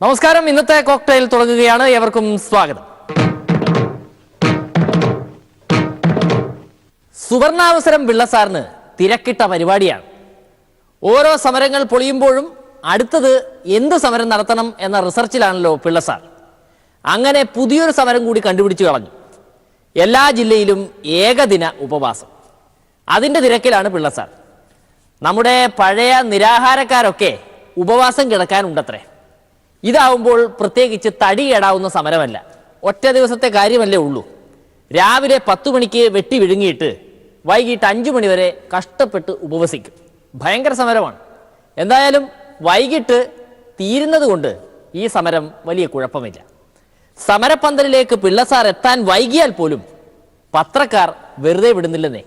നമസ്കാരം. ഇന്നത്തെ കോക്ടെയിൽ തുടങ്ങുകയാണ്. ഏവർക്കും സ്വാഗതം. സുവർണാവസരം പിള്ളസാറിന് തിരക്കിട്ട പരിപാടിയാണ്. ഓരോ സമരങ്ങൾ പൊളിയുമ്പോഴും അടുത്തത് എന്ത് സമരം നടത്തണം എന്ന റിസർച്ചിലാണല്ലോ പിള്ളസാർ. അങ്ങനെ പുതിയൊരു സമരം കൂടി കണ്ടുപിടിച്ചു കളഞ്ഞു. എല്ലാ ജില്ലയിലും ഏകദിന ഉപവാസം. അതിൻ്റെ തിരക്കിലാണ് പിള്ളസാർ. നമ്മുടെ പഴയ നിരാഹാരക്കാരൊക്കെ ഉപവാസം കിടക്കാനുണ്ടത്രേ. ഇതാവുമ്പോൾ പ്രത്യേകിച്ച് തടിയേടാവുന്ന സമരമല്ല, ഒറ്റ ദിവസത്തെ കാര്യമല്ലേ ഉള്ളൂ. രാവിലെ 10 മണിക്ക് വെട്ടി വിഴുങ്ങിയിട്ട് വൈകിട്ട് 5 മണി വരെ കഷ്ടപ്പെട്ട് ഉപവസിക്കും. ഭയങ്കര സമരമാണ്. എന്തായാലും വൈകിട്ട് തീരുന്നത് കൊണ്ട് ഈ സമരം വലിയ കുഴപ്പമില്ല. സമരപ്പന്തലിലേക്ക് പിള്ളസാർ എത്താൻ വൈകിയാൽ പോലും പത്രക്കാർ വെറുതെ വിടുന്നില്ലെന്നേ.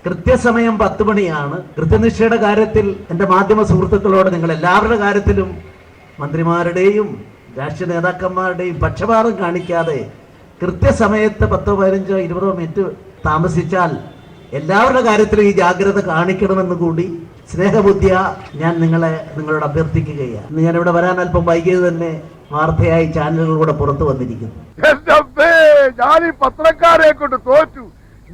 കൃത്യസമയം 10 മണിയാണ്. കൃത്യനിഷ്ഠയുടെ കാര്യത്തിൽ എൻ്റെ മാധ്യമ സുഹൃത്തുക്കളോട്, നിങ്ങൾ എല്ലാവരുടെ കാര്യത്തിലും മന്ത്രിമാരുടെയും രാഷ്ട്രീയ നേതാക്കന്മാരുടെയും പക്ഷപാതം കാണിക്കാതെ കൃത്യസമയത്ത് 10, 15, 20 മിനിറ്റ് താമസിച്ചാൽ എല്ലാവരുടെ കാര്യത്തിലും ഈ ജാഗ്രത കാണിക്കണമെന്ന് കൂടി സ്നേഹബുദ്ധിയ ഞാൻ നിങ്ങളോട് അഭ്യർത്ഥിക്കുകയാണ്. ഇന്ന് ഞാനിവിടെ വരാൻ അല്പം വൈകിയത് തന്നെ വാർത്തയായി ചാനലുകളിലൂടെ പുറത്തു വന്നിരിക്കുന്നു. ഞാൻ ഈ പത്രക്കാരെ കൊണ്ട് തോറ്റു.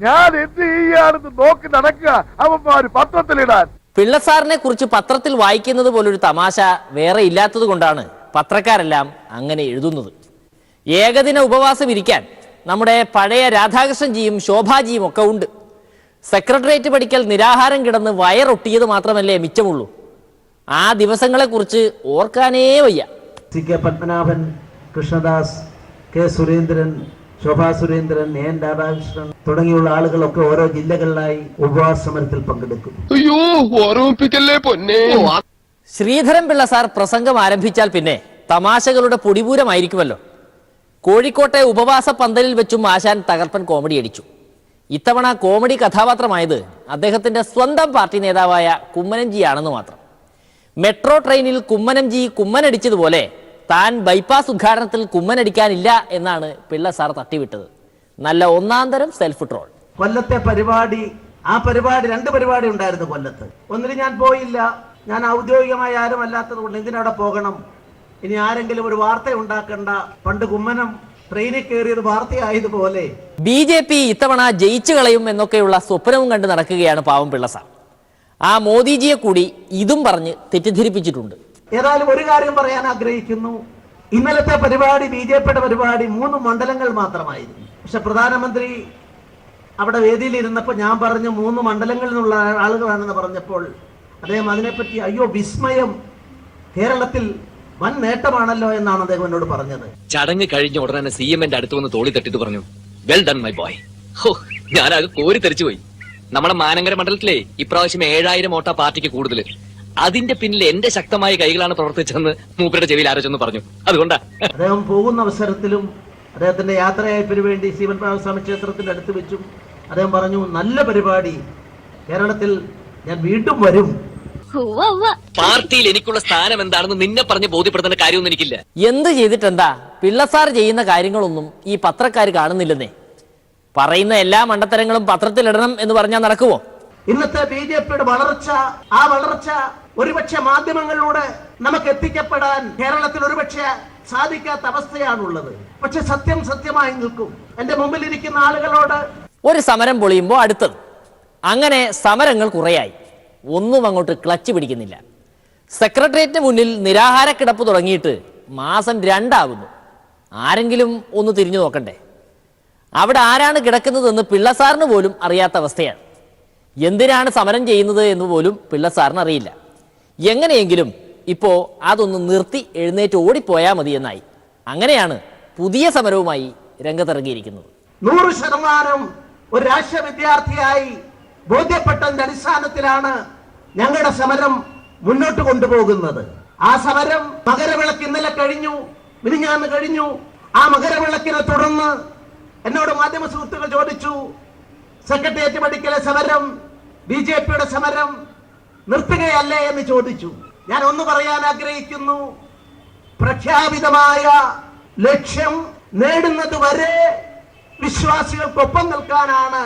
ഞാൻ എന്ത് ചെയ്യാണെന്ന് നോക്കി നടക്കുക, അവന്മാര് പത്രത്തിലിടാൻ. പിള്ളസാറിനെ കുറിച്ച് പത്രത്തിൽ വായിക്കുന്നത് പോലൊരു തമാശ വേറെ ഇല്ലാത്തത് കൊണ്ടാണ് പത്രക്കാരെല്ലാം അങ്ങനെ എഴുതുന്നത്. ഏകദിന ഉപവാസം ഇരിക്കാൻ നമ്മുടെ പഴയ രാധാകൃഷ്ണൻജിയും ശോഭാജിയും ഒക്കെ ഉണ്ട്. സെക്രട്ടേറിയറ്റ് പഠിക്കൽ നിരാഹാരം കിടന്ന് വയറൊട്ടിയത് മാത്രമല്ലേ മിച്ചമുള്ളൂ. ആ ദിവസങ്ങളെക്കുറിച്ച് ഓർക്കാനേ വയ്യ. C K Padmanabhan, Krishnadas, K Surendran, Shobha Surendran, N Radhakrishnan തുടങ്ങിയുള്ള ആളുകളൊക്കെ ഓരോ ജില്ലകളിലായി ഉപവാസ സമരത്തിൽ പങ്കെടുക്കും. ശ്രീധരൻ പിള്ള സാർ പ്രസംഗം ആരംഭിച്ചാൽ പിന്നെ തമാശകളുടെ പൊടിപൂരമായിരിക്കുമല്ലോ. കോഴിക്കോട്ടെ ഉപവാസ പന്തലിൽ വെച്ചും ആശാൻ തകർപ്പൻ കോമഡി അടിച്ചു. ഇത്തവണ കോമഡി കഥാപാത്രമായത് അദ്ദേഹത്തിന്റെ സ്വന്തം പാർട്ടി നേതാവായ കുമ്മനംജിയാണെന്ന് മാത്രം. മെട്രോ ട്രെയിനിൽ കുമ്മനംജി കുമ്മനടിച്ചതുപോലെ താൻ ബൈപ്പാസ് ഉദ്ഘാടനത്തിൽ കുമ്മനടിക്കാനില്ല എന്നാണ് പിള്ള സാർ തട്ടിവിട്ടത്. നല്ല ഒന്നാന്തരം സെൽഫ് ട്രോൾ. കൊല്ലത്തെ പരിപാടി, ആ പരിപാടി 2 പരിപാടി ഉണ്ടായിരുന്നു കൊല്ലത്ത്. ഒന്നിൽ ഞാൻ പോയില്ല. ഞാൻ ഔദ്യോഗികമായി ആരും അല്ലാത്തത് കൊണ്ട് എന്തിനവിടെ പോകണം? ഇനി ആരെങ്കിലും ഒരു വാർത്ത ഉണ്ടാക്കണ്ട. പണ്ട് കുമ്മനം ട്രെയിനിൽ കയറിയത് വാർത്തയായതുപോലെ BJP ഇത്തവണ ജയിച്ചു കളയും എന്നൊക്കെയുള്ള സ്വപ്നവും കണ്ട് നടക്കുകയാണ് പാവം പിള്ളസാർ. ആ മോദിജിയെ കൂടി ഇതും പറഞ്ഞ് തെറ്റിദ്ധരിപ്പിച്ചിട്ടുണ്ട്. ഏതായാലും ഒരു കാര്യം പറയാൻ ആഗ്രഹിക്കുന്നു. ഇന്നലത്തെ പരിപാടി, BJPയുടെ പരിപാടി 3 മണ്ഡലങ്ങൾ മാത്രമായിരുന്നു. പക്ഷെ പ്രധാനമന്ത്രി അവിടെ വേദിയിൽ ഇരുന്നപ്പോൾ ഞാൻ പറഞ്ഞു 3 മണ്ഡലങ്ങളിൽ നിന്നുള്ള ആളുകളാണെന്ന് പറഞ്ഞപ്പോൾ അദ്ദേഹം അതിനെപ്പറ്റി അയ്യോ വിസ്മയം, കേരളത്തിൽ വൻ നേട്ടമാണല്ലോ എന്നാണ് അദ്ദേഹം എന്നോട് പറഞ്ഞത്. ചടങ്ങ് കഴിഞ്ഞ ഉടനെ CM-ന്റെ അടുത്ത് വന്ന് തോളി തട്ടിട്ട് പറഞ്ഞു, വെൽ ഡൺ മൈ ബോയ്. ഞാനത് കോരി തെറിച്ചു പോയി. നമ്മുടെ മാനങ്കര മണ്ഡലത്തിലെ ഇപ്രാവശ്യം 7000 വോട്ടാ പാർട്ടിക്ക് കൂടുതൽ. അതിന്റെ പിന്നിൽ എന്റെ ശക്തമായ കൈകളാണ് പ്രവർത്തിച്ചതെന്ന് മൂപ്പരുടെ ചെവിയിൽ ആരോചെന്ന് പറഞ്ഞു. അതുകൊണ്ടാ അദ്ദേഹം പോകുന്ന അവസരത്തിലും അദ്ദേഹത്തിന്റെ യാത്രയയപ്പിന് വേണ്ടി ശിവൻസ്വാമി ക്ഷേത്രത്തിന്റെ അടുത്ത് വെച്ചും അദ്ദേഹം പറഞ്ഞു, നല്ല പരിപാടി, കേരളത്തിൽ ഞാൻ വീണ്ടും വരും. പാർട്ടിയിൽ എനിക്കുള്ള സ്ഥാനം എന്താണെന്ന് നിന്നെ പറഞ്ഞ് ബോധ്യപ്പെടുത്തേണ്ട കാര്യമൊന്നും എനിക്കില്ല. എന്ത് ചെയ്തിട്ടെന്താ, പിള്ളസാർ ചെയ്യുന്ന കാര്യങ്ങളൊന്നും ഈ പത്രക്കാർ കാണുന്നില്ലെന്നേ. പറയുന്ന എല്ലാ മണ്ടത്തരങ്ങളും പത്രത്തിലിടണം എന്ന് പറഞ്ഞാൽ നടക്കുമോ? ഇന്നത്തെ BJPയുടെ വളർച്ച, ആ വളർച്ച ഒരുപക്ഷെ മാധ്യമങ്ങളിലൂടെ നമുക്ക് എത്തിക്കപ്പെടാൻ കേരളത്തിൽ ഒരുപക്ഷെ സാധിക്കാത്ത അവസ്ഥയാണുള്ളത്. പക്ഷെ സത്യം സത്യമായി നിൽക്കും. എന്റെ മുമ്പിൽ ഇരിക്കുന്ന ആളുകളോട് ഒരു സമരം പൊളിയുമ്പോൾ അടുത്തത്, അങ്ങനെ സമരങ്ങൾ കുറേയായി. ഒന്നും അങ്ങോട്ട് ക്ലച്ച് പിടിക്കുന്നില്ല. സെക്രട്ടേറിയറ്റിന് മുന്നിൽ നിരാഹാര കിടപ്പ് തുടങ്ങിയിട്ട് മാസം 2 ആകുന്നു. ആരെങ്കിലും ഒന്ന് തിരിഞ്ഞു നോക്കണ്ടേ? അവിടെ ആരാണ് കിടക്കുന്നതെന്ന് പിള്ളസാറിന് പോലും അറിയാത്ത അവസ്ഥയാണ്. എന്തിനാണ് സമരം ചെയ്യുന്നത് എന്ന് പോലും പിള്ളസാറിന് അറിയില്ല. എങ്ങനെയെങ്കിലും ഇപ്പോൾ അതൊന്ന് നിർത്തി എഴുന്നേറ്റ് ഓടിപ്പോയാൽ മതി എന്നായി. അങ്ങനെയാണ് പുതിയ സമരവുമായി രംഗത്തിറങ്ങിയിരിക്കുന്നത്. 100% ഒരു രാഷ്ട്രീയ വിദ്യാർത്ഥിയായി ബോധ്യപ്പെട്ടതിന്റെ അടിസ്ഥാനത്തിലാണ് ഞങ്ങളുടെ സമരം മുന്നോട്ട് കൊണ്ടുപോകുന്നത്. ആ സമരം മകരവിളക്ക് ഇന്നലെ കഴിഞ്ഞു, മിനിഞ്ഞാന്ന് കഴിഞ്ഞു. ആ മകരവിളക്കിനെ തുടർന്ന് എന്നോട് മാധ്യമ സുഹൃത്തുക്കൾ ചോദിച്ചു, സെക്രട്ടേറിയറ്റ് പഠിക്കലെ സമരം, BJPയുടെ സമരം നിർത്തുകയല്ലേ എന്ന് ചോദിച്ചു. ഞാൻ ഒന്ന് പറയാൻ ആഗ്രഹിക്കുന്നു. പ്രഖ്യാപിതമായ ലക്ഷ്യം നേടുന്നത് വരെ വിശ്വാസികൾക്കൊപ്പം നിൽക്കാനാണ്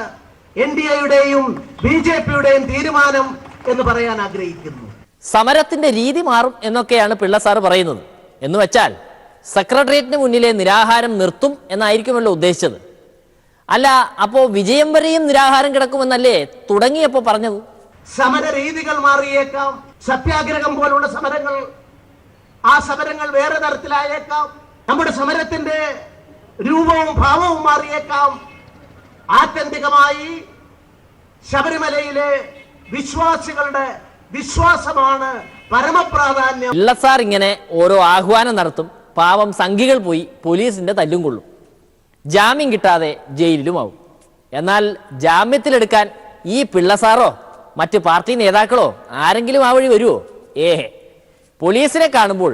NDAയുടെയും BJPയുടെയും തീരുമാനം എന്ന് പറയാൻ ആഗ്രഹിക്കുന്നു. സമരത്തിന്റെ രീതി മാറും എന്നൊക്കെയാണ് പിള്ള സാർ പറയുന്നത്. എന്ന് വെച്ചാൽ സെക്രട്ടേറിയറ്റിന് മുന്നിലെ നിരാഹാരം നിർത്തും എന്നായിരിക്കുമല്ലോ ഉദ്ദേശിച്ചത്. അല്ല, അപ്പോ വിജയം വരെയും നിരാഹാരം കിടക്കുമെന്നല്ലേ തുടങ്ങിയപ്പോ പറഞ്ഞത്? സമര രീതികൾ മാറിയേക്കാം. സത്യാഗ്രഹം പോലുള്ള സമരങ്ങൾ, ആ സമരങ്ങൾ വേറെ തരത്തിലായേക്കാം. നമ്മുടെ സമരത്തിന്റെ രൂപവും ഭാവവും മാറിയേക്കാം. ആത്യന്തികമായി ശബരിമലയിലെ വിശ്വാസികളുടെ വിശ്വാസമാണ് പരമപ്രാധാന്യം. പിള്ള സാർ ഇങ്ങനെ ഓരോ ആഹ്വാനം നടത്തും. പാവം സംഘികൾ പോയി പോലീസിന്റെ തല്ലും കൊള്ളും, ജാമ്യം കിട്ടാതെ ജയിലിലുമാവും. എന്നാൽ ജാമ്യത്തിലെടുക്കാൻ ഈ പിള്ള സാറോ മറ്റ് പാർട്ടി നേതാക്കളോ ആരെങ്കിലും ആ വഴി വരുമോ? പോലീസിനെ കാണുമ്പോൾ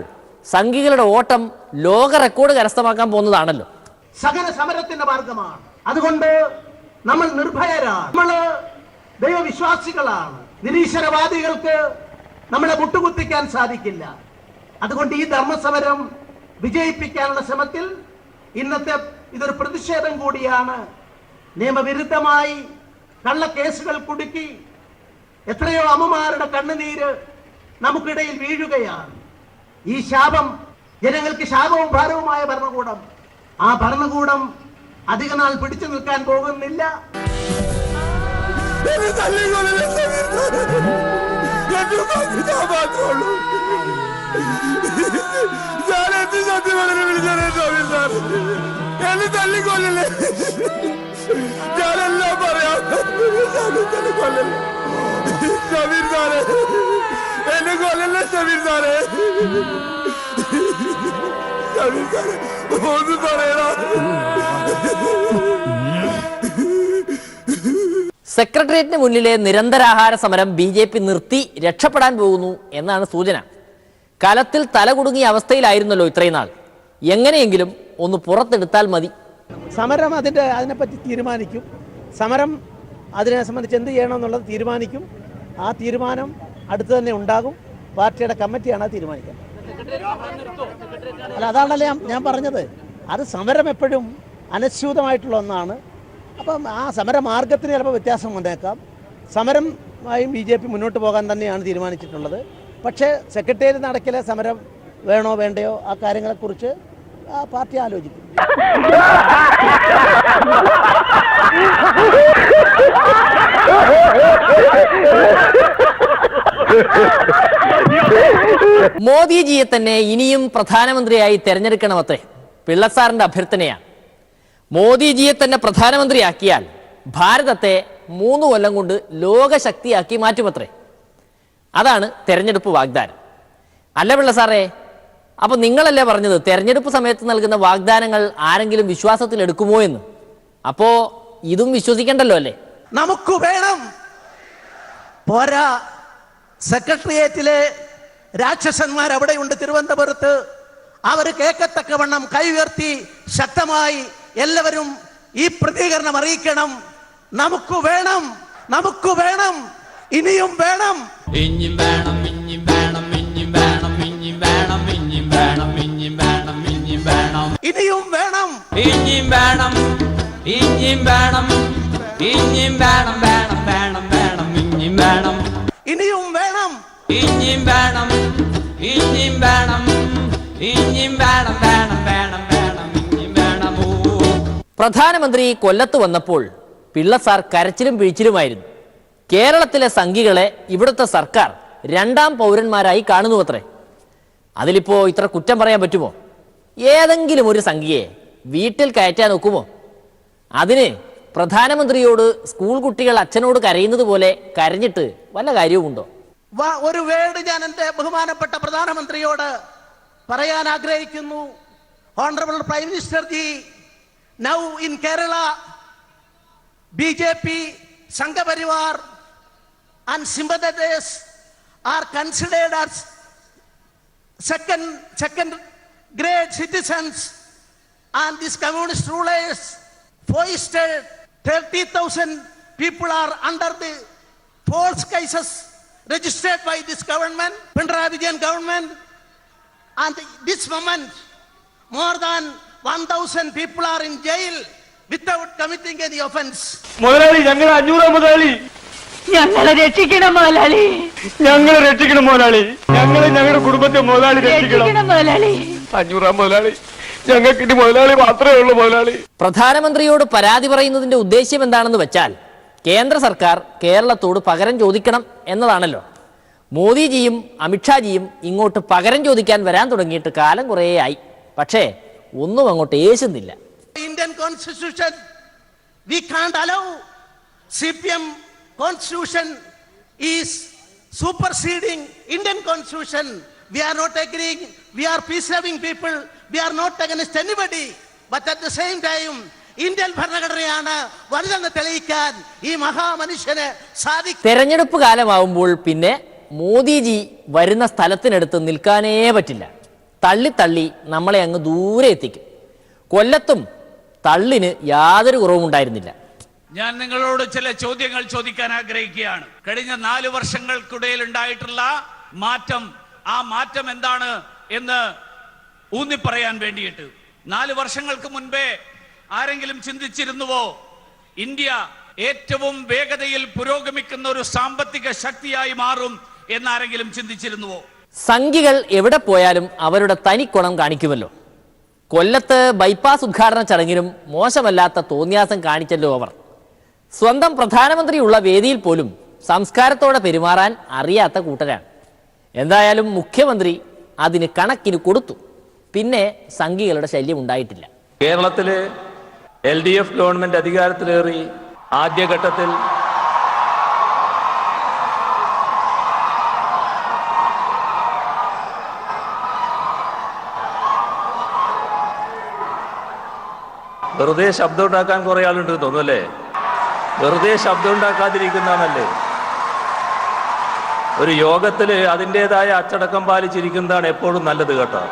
സംഘികളുടെ ഓട്ടം ലോക റെക്കോർഡ് കരസ്ഥമാക്കാൻ പോകുന്നതാണല്ലോ. സകല സമരത്തിന്റെ മാർഗമാണ്. അതുകൊണ്ട് നമ്മൾ നിർഭയരാണ്, നമ്മൾ ദൈവവിശ്വാസികളാണ്. നിരീശ്വരവാദികൾക്ക് നമ്മളെ മുട്ടുകുത്തിക്കാൻ സാധിക്കില്ല. അതുകൊണ്ട് ഈ ധർമ്മസമരം വിജയിപ്പിക്കാനുള്ള ശ്രമത്തിൽ ഇന്നത്തെ ഇതൊരു പ്രതിഷേധം കൂടിയാണ്. നിയമവിരുദ്ധമായി കള്ളക്കേസുകൾ കുടുക്കി എത്രയോ അമ്മമാരുടെ കണ്ണുനീര് നമുക്കിടയിൽ വീഴുകയാണ്. ഈ ശാപം ജനങ്ങൾക്ക് ശാപവും ഭാരവുമായ ഭരണകൂടം, ആ ഭരണകൂടം അധിക നാൾ പിടിച്ചു നിൽക്കാൻ പോകുന്നില്ല. തല്ലിക്കൊല്ലല്ലേ, ഞാനെല്ലാം പറയാം. ഷബീർ സാറേ, എന്നെ കൊല്ലല്ലേ ഷബീർ സാറേ. ഷബീർ സാറേ ഒന്ന് പറയണ. സെക്രട്ടേറിയറ്റിന് മുന്നിലെ നിരന്തരാഹാര സമരം BJP നിർത്തി രക്ഷപ്പെടാൻ പോകുന്നു എന്നാണ് സൂചന. കലത്തിൽ തലകുടുങ്ങിയ അവസ്ഥയിലായിരുന്നല്ലോ ഇത്രയും നാൾ. എങ്ങനെയെങ്കിലും ഒന്ന് പുറത്തെടുത്താൽ മതി. സമരം അതിനെപ്പറ്റി തീരുമാനിക്കും. സമരം അതിനെ സംബന്ധിച്ച് എന്ത് ചെയ്യണമെന്നുള്ളത് തീരുമാനിക്കും. ആ തീരുമാനം അടുത്ത് തന്നെ ഉണ്ടാകും. പാർട്ടിയുടെ കമ്മിറ്റിയാണ് അത് തീരുമാനിക്കുക. അല്ല, അതാണല്ലേ ഞാൻ പറഞ്ഞത്. അത് സമരം എപ്പോഴും അനശ്യൂതമായിട്ടുള്ള ഒന്നാണ്. അപ്പം ആ സമരമാർഗത്തിന് ചിലപ്പോൾ വ്യത്യാസം വന്നേക്കാം. സമരമായും BJP മുന്നോട്ട് പോകാൻ തന്നെയാണ് തീരുമാനിച്ചിട്ടുള്ളത്. പക്ഷേ സെക്രട്ടേറിയറ്റ് നടക്കിലെ സമരം വേണോ വേണ്ടയോ ആ കാര്യങ്ങളെക്കുറിച്ച് പാർട്ടി ആലോചിക്കും. മോദിജിയെ തന്നെ ഇനിയും പ്രധാനമന്ത്രിയായി തെരഞ്ഞെടുക്കണമത്രേ പിള്ള സാറിന്റെ അഭ്യർത്ഥനയാണ്. മോദിജിയെ തന്നെ പ്രധാനമന്ത്രിയാക്കിയാൽ ഭാരതത്തെ 3 കൊല്ലം കൊണ്ട് ലോകശക്തിയാക്കി മാറ്റുമത്രേ. അതാണ് തെരഞ്ഞെടുപ്പ് വാഗ്ദാനം. അല്ല പിള്ള സാറേ, അപ്പൊ നിങ്ങളല്ലേ പറഞ്ഞത് തെരഞ്ഞെടുപ്പ് സമയത്ത് നൽകുന്ന വാഗ്ദാനങ്ങൾ ആരെങ്കിലും വിശ്വാസത്തിൽ എടുക്കുമോ എന്ന്? അപ്പോ ഇതും വിശ്വസിക്കണ്ടല്ലോ അല്ലേ? നമുക്ക് വേണം പോരാ. സെക്രട്ടേറിയറ്റിലെ രാക്ഷസന്മാർ അവിടെയുണ്ട് തിരുവനന്തപുരത്ത്. അവർ കേൾക്കത്തക്കവണ്ണം കൈ ഉയർത്തി ശക്തമായി എല്ലാവരും ഈ പ്രതികരണം അറിയിക്കണം. നമുക്ക് വേണം, നമുക്ക് വേണം, ഇനിയും വേണം, ഇനിയും വേണം, ഇനിയും വേണം, ഇനിയും വേണം, ഇനിയും വേണം, ഇനിയും വേണം, ഇനിയും വേണം, ഇനിയും വേണം, ഇനിയും വേണം, ഇനിയും വേണം, ഇനിയും വേണം, ഇനിയും വേണം, വേണം, വേണം, വേണം, ഇനിയും വേണം, ഇനിയും വേണം, ഇനിയും വേണം, ഇനിയും വേണം, ഇനിയും വേണം, വേണം, വേണം, വേണം, ഇനിയും വേണം. പ്രധാനമന്ത്രി കൊല്ലത്ത് വന്നപ്പോൾ പിള്ള സാർ കരച്ചിലും പിഴിച്ചിലുമായിരുന്നു. കേരളത്തിലെ സംഘികളെ ഇവിടുത്തെ സർക്കാർ 2ാം പൗരന്മാരായി കാണുന്നുവത്രേ. അതിലിപ്പോ ഇത്ര കുറ്റം പറയാൻ പറ്റുമോ? ഏതെങ്കിലും ഒരു സംഘിയെ വീട്ടിൽ കയറ്റാൻ ഒക്കുമോ? അതിന് പ്രധാനമന്ത്രിയോട് സ്കൂൾ കുട്ടികൾ അച്ഛനോട് കരയുന്നത് പോലെ കരഞ്ഞിട്ട് വല്ല കാര്യവുമുണ്ടോ? ഒരു വേർഡ് ഞാൻ എൻ്റെ ബഹുമാനപ്പെട്ട പ്രധാനമന്ത്രിയോട് പറയാൻ ആഗ്രഹിക്കുന്നു. Honourable prime minister G, now in Kerala BJP, Sangha Parivar and sympathizers are considered as second grade citizens, and these communist rulers foisted 30,000 people are under the false cases registered by this government, Pinarayi Vijayan government, And this moment, more than 1,000 people are in jail without committing any offense. മുതലാളി ഞങ്ങൾ 500 മുതലാളി ഞങ്ങളെ രക്ഷിക്കണം മുതലാളി, ഞങ്ങളെ രക്ഷിക്കണം മുതലാളി, ഞങ്ങളെ ഞങ്ങളുടെ കുടുംബത്തെ മുതലാളി രക്ഷിക്കണം രക്ഷിക്കണം മുതലാളി. 500 മുതലാളി ഞങ്ങൾക്ക് ഇനി മുതലാളി മാത്രമേ ഉള്ളൂ മുതലാളി. പ്രധാനമന്ത്രിയോട് പരാതി പറയുന്നതിന്റെ ഉദ്ദേശ്യം എന്താണെന്ന് വെച്ചാൽ കേന്ദ്ര സർക്കാർ കേരളത്തോട് പകരം ചോദിക്കണം എന്നതാണല്ലോ. മോദിജിയും അമിത്ഷാജിയും ഇങ്ങോട്ട് പകരം ചോദിക്കാൻ വരാൻ തുടങ്ങിയിട്ട് കാലം കുറേ ആയി. പക്ഷേ ഒന്നും അങ്ങോട്ട് ഏശുന്നില്ല. Indian constitution, we can't allow. CPM constitution is superseding Indian constitution. We are not agreeing. We are peace-loving people. We are not against anybody. But at the same time, Indian ഭരണഘടനയാണ് വലുതെന്ന് തെളിയിക്കാൻ ഈ മഹാമനുഷ്യന് സാധിക്കും. തെരഞ്ഞെടുപ്പ് കാലമാവുമ്പോൾ പിന്നെ മോദിജി വരുന്ന സ്ഥലത്തിനടുത്ത് നിൽക്കാനേ പറ്റില്ല. തള്ളി തള്ളി നമ്മളെ അങ്ങ് ദൂരെ എത്തിക്കും. കൊല്ലത്തും തള്ളിന് യാതൊരു കുറവും ഉണ്ടായിരുന്നില്ല. ഞാൻ നിങ്ങളോട് ചില ചോദ്യങ്ങൾ ചോദിക്കാൻ ആഗ്രഹിക്കുകയാണ്. കഴിഞ്ഞ 4 വർഷങ്ങൾക്കിടയിൽ ഉണ്ടായിട്ടുള്ള മാറ്റം, ആ മാറ്റം എന്താണ് എന്ന് ഊന്നിപ്പറയാൻ വേണ്ടിയിട്ട്. 4 വർഷങ്ങൾക്ക് മുൻപേ ആരെങ്കിലും ചിന്തിച്ചിരുന്നുവോ ഇന്ത്യ ഏറ്റവും വേഗതയിൽ പുരോഗമിക്കുന്ന ഒരു സാമ്പത്തിക ശക്തിയായി മാറും എന്നാരെങ്കിലും ചിന്തിച്ചിരുന്നുവോ? സംഘികൾ എവിടെ പോയാലും അവരുടെ തനിക്കുണം കാണിക്കുമല്ലോ. കൊല്ലത്ത് ബൈപ്പാസ് ഉദ്ഘാടന ചടങ്ങിനും മോശമല്ലാത്ത തോന്നിയാസം കാണിച്ചല്ലോ അവർ. സ്വന്തം പ്രധാനമന്ത്രിയുള്ള വേദിയിൽ പോലും സംസ്കാരത്തോടെ പെരുമാറാൻ അറിയാത്ത കൂട്ടരാണ്. എന്തായാലും മുഖ്യമന്ത്രി അതിന് കണക്കിന് കൊടുത്തു. പിന്നെ സംഘികളുടെ ശല്യം ഉണ്ടായിട്ടില്ല. കേരളത്തില് LDF ഗവൺമെന്റ് അധികാരത്തിലേറി ആദ്യഘട്ടത്തിൽ വെറുതെ ശബ്ദം ഉണ്ടാക്കാൻ കുറെ ആളുണ്ട് തോന്നുന്നല്ലേ? വെറുതെ ശബ്ദം ഉണ്ടാക്കാതിരിക്കുന്നതാണല്ലേ ഒരു യോഗത്തില് അതിൻ്റെതായ അച്ചടക്കം പാലിച്ചിരിക്കുന്നതാണ് എപ്പോഴും നല്ലത് കേട്ടോ.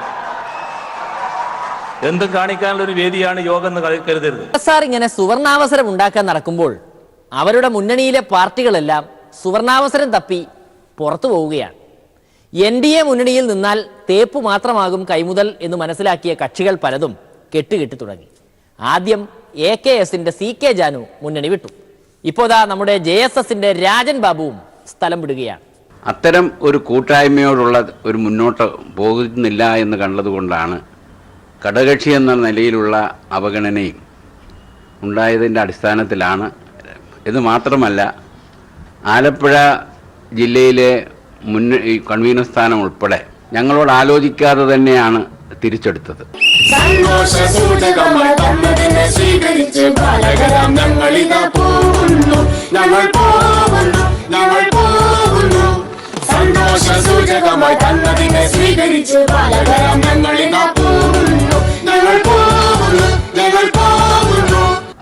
എന്തും കാണിക്കാനുള്ള ഒരു വേദിയാണ് യോഗം എന്ന് കരുതരുത്. സാർ ഇങ്ങനെ സുവർണാവസരം ഉണ്ടാക്കാൻ നടക്കുമ്പോൾ അവരുടെ മുന്നണിയിലെ പാർട്ടികളെല്ലാം സുവർണാവസരം തപ്പി പുറത്തു പോവുകയാണ്. NDA മുന്നണിയിൽ നിന്നാൽ തേപ്പ് മാത്രമാകും കൈമുതൽ എന്ന് മനസ്സിലാക്കിയ കക്ഷികൾ പലതും കെട്ടുകെട്ടി തുടങ്ങി. ആദ്യം AKSന്റെ CK ജാനു മുന്നണി വിട്ടു. ഇപ്പോഴാ നമ്മുടെ JSSന്റെ രാജൻ ബാബുവും സ്ഥലം വിടുകയാണ്. അത്തരം ഒരു കൂട്ടായ്മയോടുള്ള ഒരു മുന്നോട്ട് പോകുന്നില്ല എന്ന് കണ്ടതുകൊണ്ടാണ് ഘടകകക്ഷി എന്ന നിലയിലുള്ള അവഗണനയും ഉണ്ടായതിൻ്റെ അടിസ്ഥാനത്തിലാണ്. ഇത് മാത്രമല്ല, ആലപ്പുഴ ജില്ലയിലെ കൺവീനർ സ്ഥാനം ഉൾപ്പെടെ ഞങ്ങളോട് ആലോചിക്കാതെ തന്നെയാണ് തിരിച്ചെടുത്തത്.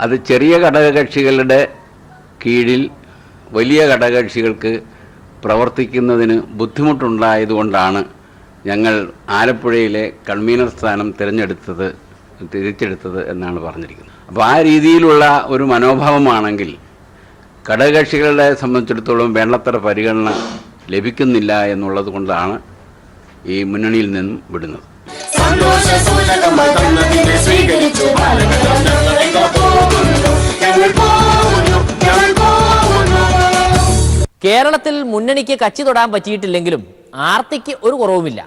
അത് ചെറിയ ഘടകകക്ഷികളുടെ കീഴിൽ വലിയ ഘടകകക്ഷികൾക്ക് പ്രവർത്തിക്കുന്നതിന് ബുദ്ധിമുട്ടുണ്ടായതുകൊണ്ടാണ് ഞങ്ങൾ ആലപ്പുഴയിലെ കൺവീനർ സ്ഥാനം തിരിച്ചെടുത്തത് എന്നാണ് പറഞ്ഞിരിക്കുന്നത്. അപ്പോൾ ആ രീതിയിലുള്ള ഒരു മനോഭാവമാണെങ്കിൽ ഘടകകക്ഷികളെ സംബന്ധിച്ചിടത്തോളം വേണ്ടത്ര പരിഗണന ലഭിക്കുന്നില്ല എന്നുള്ളത് കൊണ്ടാണ് ഈ മുന്നണിയിൽ നിന്നും വിടുന്നത്. കേരളത്തിൽ മുന്നണിക്ക് കച്ചി തൊടാൻ പറ്റിയിട്ടില്ലെങ്കിലും ആർത്തിക്ക് ഒരു കുറവുമില്ല.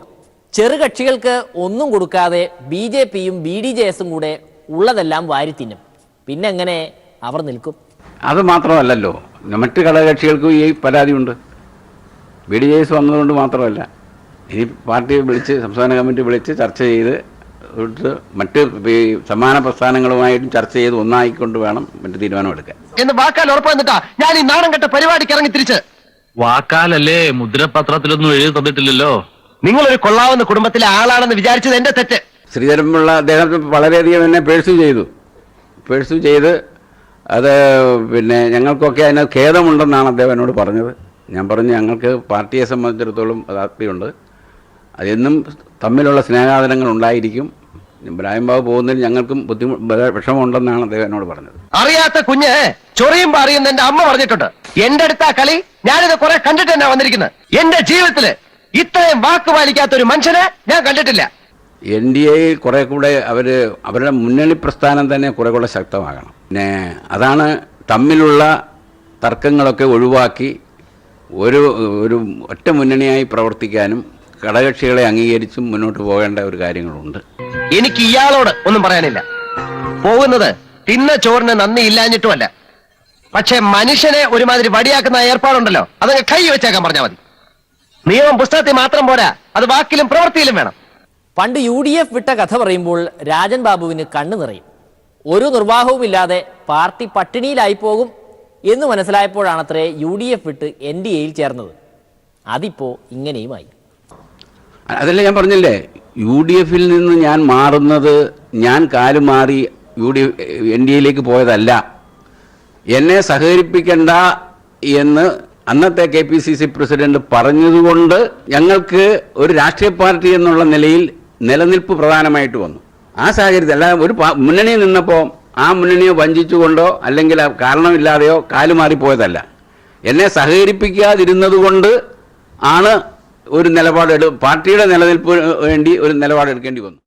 ചെറുകക്ഷികൾക്ക് ഒന്നും കൊടുക്കാതെ BJPയും BDJSും കൂടെ ഉള്ളതെല്ലാം വാരിത്തിന്നും. പിന്നെങ്ങനെ അവർ നിൽക്കും? അത് മാത്രമല്ലല്ലോ, മറ്റ് ഘടകകക്ഷികൾക്കും ഈ പരാതിയുണ്ട്. BDJS വന്നതുകൊണ്ട് മാത്രമല്ല, ഇനി പാർട്ടി വിളിച്ച് സംസ്ഥാന കമ്മിറ്റി വിളിച്ച് ചർച്ച ചെയ്ത് മറ്റ് സമാന പ്രസ്ഥാനങ്ങളുമായിട്ടും ചർച്ച ചെയ്ത് ഒന്നായിക്കൊണ്ട് വേണം മറ്റ് തീരുമാനമെടുക്കാൻ എന്ന് വാക്കാൽ ഉറപ്പ് വന്നിട്ടാ ഞാൻ ഈ നാണം കെട്ട പരിപാടിക്ക് ഇറങ്ങി തിരിച്ച്. വാക്കാലല്ലേ, മുദ്രപത്രത്തിലൊന്നും എഴുതി തന്നിട്ടില്ലല്ലോ. നിങ്ങളൊരു കൊള്ളാവുന്ന കുടുംബത്തിലെ ആളാണെന്ന് വിചാരിച്ചത് എന്റെ തെറ്റ്. ശ്രീധരൻപിള്ള അദ്ദേഹം വളരെയധികം എന്നെ പേഴ്സ്യൂ ചെയ്ത് അത് പിന്നെ ഞങ്ങൾക്കൊക്കെ അതിന് ഖേദമുണ്ടെന്നാണ് അദ്ദേഹം എന്നോട് പറഞ്ഞത്. ഞാൻ പറഞ്ഞു ഞങ്ങൾക്ക് പാർട്ടിയെ സംബന്ധിച്ചിടത്തോളം താല്പര്യമുണ്ട്, അതെന്നും തമ്മിലുള്ള സ്നേഹാദരങ്ങൾ ഉണ്ടായിരിക്കും. ഇബ്രാഹിം ബാബു പോകുന്നതിൽ ഞങ്ങൾക്കും വിഷമമുണ്ടെന്നാണ് അദ്ദേഹം എന്നോട് പറഞ്ഞത്. അറിയാത്ത കുഞ്ഞ് ചൊറിയുമ്പോ അറിയുന്ന എന്റെ അമ്മ പറഞ്ഞിട്ടുണ്ട്. എന്റെ അടുത്ത കളി ഞാനിത് കുറെ കണ്ടിട്ട് തന്നെ വന്നിരിക്കുന്നത്. എന്റെ ജീവിതത്തില് ഇത്രയും വാക്ക് പാലിക്കാത്ത ഒരു മനുഷ്യനെ ഞാൻ കണ്ടിട്ടില്ല. NDA കുറെ കൂടെ അവരുടെ മുന്നണി പ്രസ്ഥാനം തന്നെ കുറെ കൂടെ ശക്തമാകണം. പിന്നെ അതാണ് തമ്മിലുള്ള തർക്കങ്ങളൊക്കെ ഒഴിവാക്കി ഒരു ഒറ്റ മുന്നണിയായി പ്രവർത്തിക്കാനും ഘടകകക്ഷികളെ അംഗീകരിച്ചും മുന്നോട്ട് പോകേണ്ട ഒരു കാര്യങ്ങളുണ്ട്. എനിക്ക് ഇയാളോട് ഒന്നും പറയാനില്ല. പോകുന്നത് തിന്ന ചോറിന് നന്ദി ഇല്ലാഞ്ഞിട്ടുമല്ല. പക്ഷെ മനുഷ്യനെ ഒരുമാതിരി വടിയാക്കുന്ന ഏർപ്പാടുണ്ടല്ലോ, അതങ്ങ് കൈ വെച്ചേക്കാൻ പറഞ്ഞാൽ മതി. നിയമം പുസ്തകത്തിൽ മാത്രം പോരാ, അത് വാക്കിലും പ്രവൃത്തിയിലും വേണം. പണ്ട് UDF വിട്ട കഥ പറയുമ്പോൾ രാജൻ ബാബുവിന് കണ്ണു നിറയും. ഒരു നിർവാഹവുമില്ലാതെ പാർട്ടി പട്ടിണിയിലായി പോകും എന്ന് മനസ്സിലായപ്പോഴാണത്രേ UDF വിട്ട് NDAയിൽ ചേർന്നത്. അതിപ്പോ ഇങ്ങനെയുമായി. അതല്ലേ ഞാൻ പറഞ്ഞില്ലേ, UDFൽ നിന്ന് ഞാൻ മാറുന്നത് ഞാൻ കാലുമാറി NDAയിലേക്ക് പോയതല്ല. എന്നെ സഹകരിപ്പിക്കണ്ട എന്ന് അന്നത്തെ KPCC പ്രസിഡന്റ് പറഞ്ഞതുകൊണ്ട് ഞങ്ങൾക്ക് ഒരു രാഷ്ട്രീയ പാർട്ടി എന്നുള്ള നിലയിൽ നിലനിൽപ്പ് പ്രധാനമായിട്ട് വന്നു. ആ സാഹചര്യത്തിൽ അല്ല ഒരു മുന്നണിയിൽ നിന്നപ്പോൾ ആ മുന്നണിയെ വഞ്ചിച്ചുകൊണ്ടോ അല്ലെങ്കിൽ കാരണമില്ലാതെയോ കാലുമാറിപ്പോയതല്ല. എന്നെ സഹകരിപ്പിക്കാതിരുന്നത് കൊണ്ട് ആണ് ഒരു പാർട്ടിയുടെ നിലനിൽപ്പിന് വേണ്ടി ഒരു നിലപാടെടുക്കേണ്ടി വന്നു.